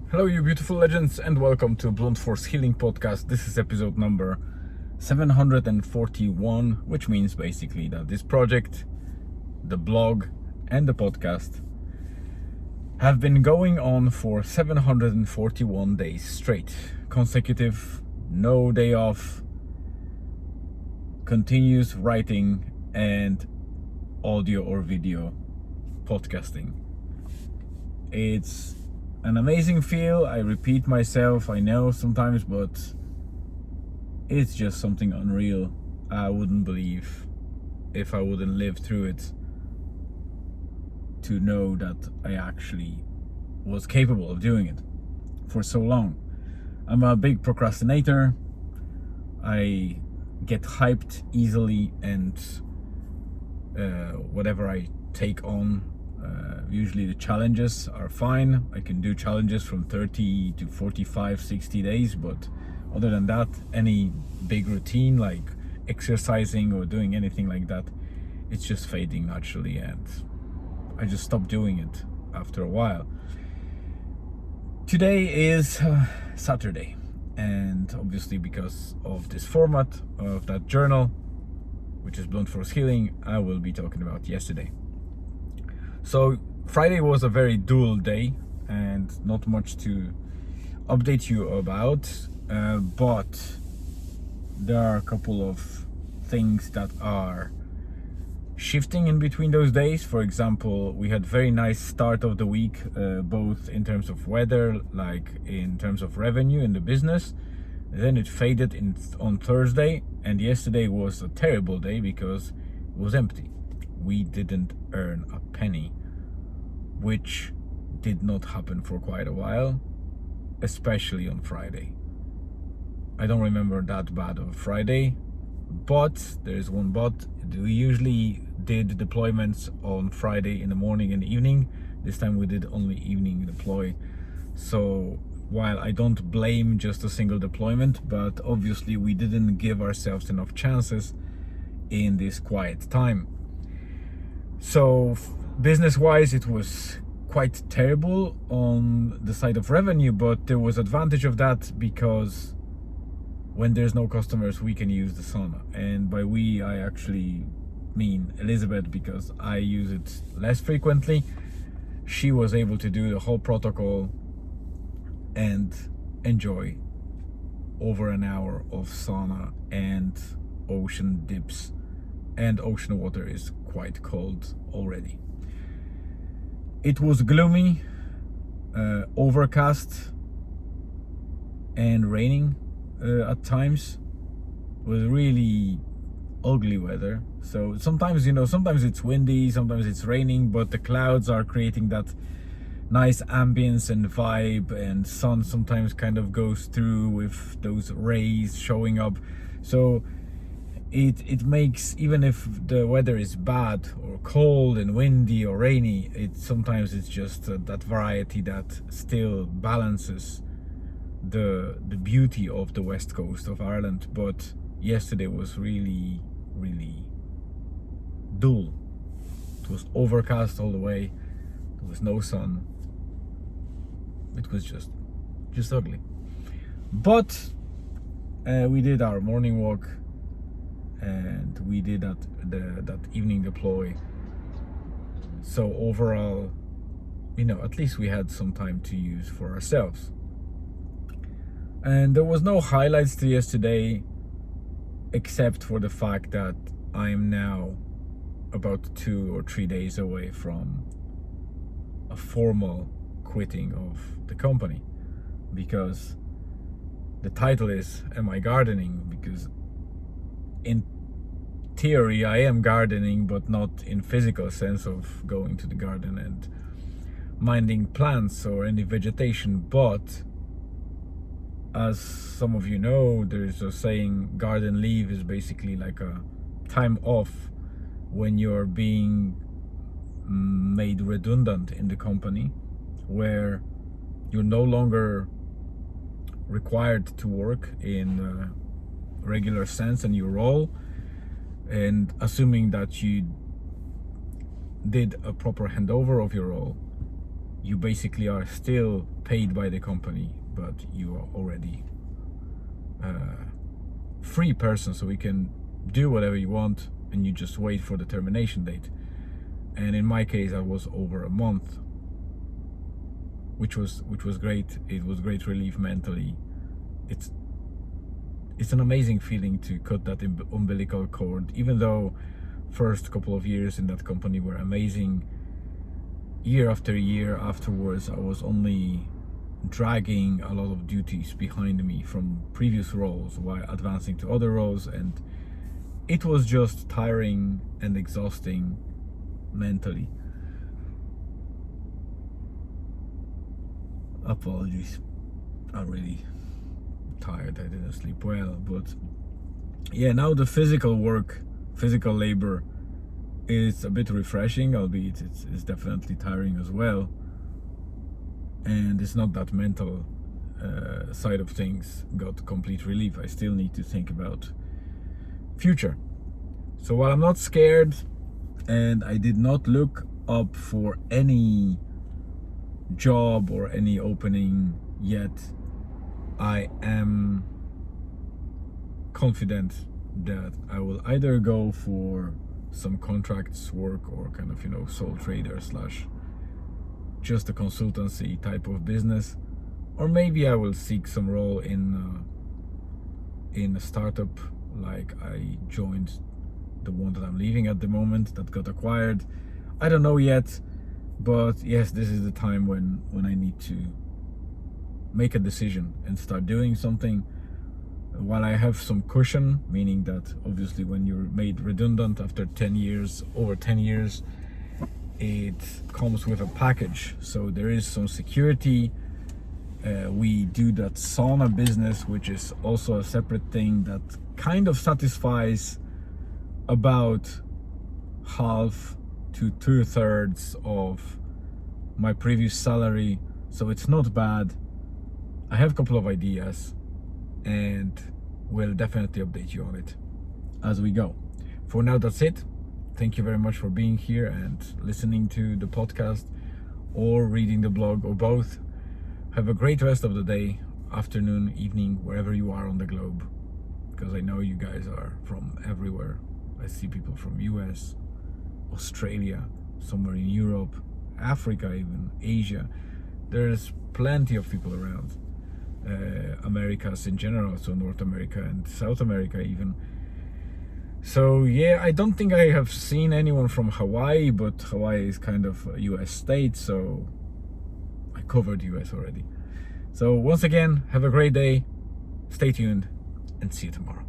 Hello, you beautiful legends, and welcome to Blunt Force Healing Podcast. This is episode number 741, which means basically that this project, the blog, and the podcast have been going on for 741 days straight, consecutive, no day off, continuous writing, and audio or video podcasting. It's an amazing feel. I repeat myself, I know sometimes, but it's just something unreal. I wouldn't believe if I wouldn't live through it to know that I actually was capable of doing it for so long. I'm a big procrastinator. I get hyped easily, and whatever I take on, usually the challenges are fine. I can do challenges from 30 to 45, 60 days, but other than that, any big routine like exercising or doing anything like that, it's just fading naturally, and I just stop doing it after a while. Today is Saturday, and obviously because of this format of that journal, which is Blunt Force Healing, I will be talking about yesterday. So Friday was a very dual day and not much to update you about, but there are a couple of things that are shifting in between those days. For example, we had very nice start of the week, both in terms of weather, like in terms of revenue in the business. Then it faded on Thursday, and yesterday was a terrible day because it was empty. We didn't earn a penny, which did not happen for quite a while, especially on Friday. I don't remember that bad of Friday, but there is one but. We usually did deployments on Friday in the morning and evening. This time we did only evening deploy. So while I don't blame just a single deployment, but obviously we didn't give ourselves enough chances in this quiet time. So business-wise, it was quite terrible on the side of revenue, but there was advantage of that because when there's no customers, we can use the sauna. And by we, I actually mean Elizabeth, because I use it less frequently. She was able to do the whole protocol and enjoy over an hour of sauna and ocean dips, and ocean water is quite cold already. It was gloomy, overcast, and raining at times. It was really ugly weather. So sometimes it's windy, sometimes it's raining, but the clouds are creating that nice ambience and vibe, and sun sometimes kind of goes through with those rays showing up. So it makes, even if the weather is bad or cold and windy or rainy, sometimes it's just that variety that still balances the beauty of the west coast of Ireland. But yesterday was really, really dull. It was overcast all the way. There was no sun. It was just ugly. But we did our morning walk, and we did that evening deploy. So overall, at least we had some time to use for ourselves. And there was no highlights to yesterday, except for the fact that I am now about 2 or 3 days away from a formal quitting of the company, because the title is Am I Gardening? Because in theory I am gardening, but not in physical sense of going to the garden and minding plants or any vegetation. But as some of you know, there's a saying, garden leave is basically like a time off when you're being made redundant in the company, where you're no longer required to work in a regular sense in your role, and assuming that you did a proper handover of your role, you basically are still paid by the company, but you are already free person, so you can do whatever you want and you just wait for the termination date. And in my case, I was over a month, which was great. It was great relief mentally. It's an amazing feeling to cut that umbilical cord, even though first couple of years in that company were amazing. Year after year afterwards, I was only dragging a lot of duties behind me from previous roles while advancing to other roles, and it was just tiring and exhausting mentally. Apologies, I'm really tired. I didn't sleep well, but yeah, now the physical labor is a bit refreshing, albeit it's definitely tiring as well. And it's not that mental side of things got complete relief. I still need to think about future. So while I'm not scared and I did not look up for any job or any opening yet, I am confident that I will either go for some contracts work or kind of, sole trader / just a consultancy type of business, or maybe I will seek some role in a startup, like I joined the one that I'm leaving at the moment that got acquired. I don't know yet, but yes, this is the time when I need to make a decision and start doing something while I have some cushion, meaning that obviously when you're made redundant after over 10 years, it comes with a package, so there is some security. We do that sauna business, which is also a separate thing that kind of satisfies about half to 2/3 of my previous salary, so it's not bad. I have a couple of ideas and we'll definitely update you on it as we go. For now, that's it. Thank you very much for being here and listening to the podcast or reading the blog, or both. Have a great rest of the day, afternoon, evening, wherever you are on the globe, because I know you guys are from everywhere. I see people from US, Australia, somewhere in Europe, Africa, even Asia. There's plenty of people around. Americas in general, so North America and South America even. So yeah, I don't think I have seen anyone from Hawaii, but Hawaii is kind of a US state, so I covered US already. So once again, have a great day, stay tuned, and see you tomorrow.